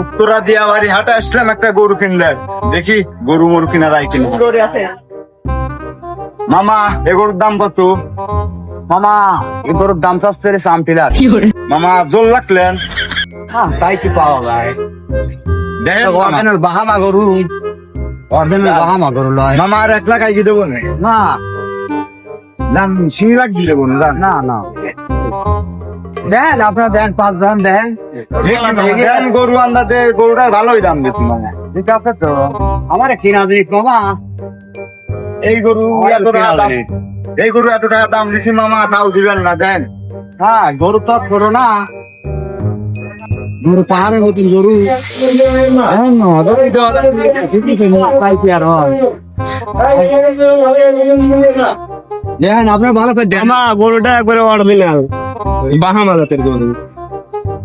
উত্তরা দিয়া বাড়ি হাটে আসলাম, একটা গরু কিনলেন, দেখি গরু মরু কিনা যায় কিনা। মামা এ গরুর দাম কত? মামা এ গরুর দাম চাচ্ছে সামপিলার। মামা জোর রাখলেন, তাই কি পাওয়া যায়? অরিজিনাল বাহামা গরু, অরিজিনাল বাহামা গরু লয়। মামা আর 1 লাখ আইকি দেবো না? দাম সিমি লাখ দিলে বোন, না না দেন, আপনার দেন 5 দাম দেন। গরু আন্দাজে গরুটার ভালোই দাম দিচ্ছি মামা। ঠিক আছে তো, আমার কিনা দিক মামা। এই গরু এত টাকা দাম, এই গরু এত টাকা দাম দিচ্ছি মামা, তাও দিবেন না? দেন। হ্যাঁ গরু তো করো না, গরু পাহাড়ের মতন গরু। দেখেন আপনার ভালো করে দেন। গরুটা একবারে অরিজিনাল বাহামা জাতের গরু,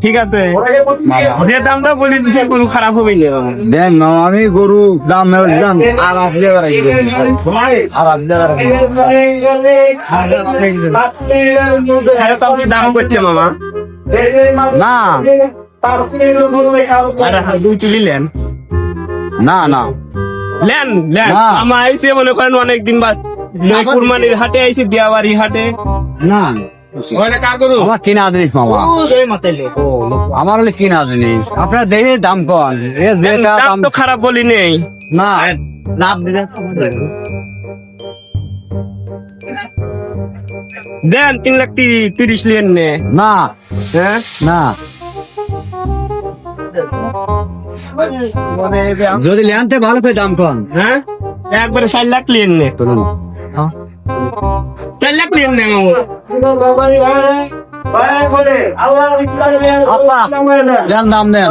ঠিক আছে? যে দামটা বলি দিচ্ছে গরু খারাপ হবে না। দেন মামা, আমি গরু দাম দাম আর আপনি দাম করছে মামা না দুই চুলি লেন না না লেন লেন। না। আমার আইসে মনে করেন অনেকদিন বাদ, কুরবানির হাটে আইসি, দিয়াবাড়ি হাটে। না আমার কিনা জিনিস মামা, আমার হলে কিনা জিনিস, আপনার দেখে দাম কম। দাম তো খারাপ বলি নেই। না লাভ দিলে দেন 3,30,000 লেন নে। না হ্যাঁ না, যদি লেনতে ভালো করে দাম কম। হ্যাঁ একবারে 4 লাখ লেন নে, 4 লাখ লেন নে মামা। আপা দাম দেন।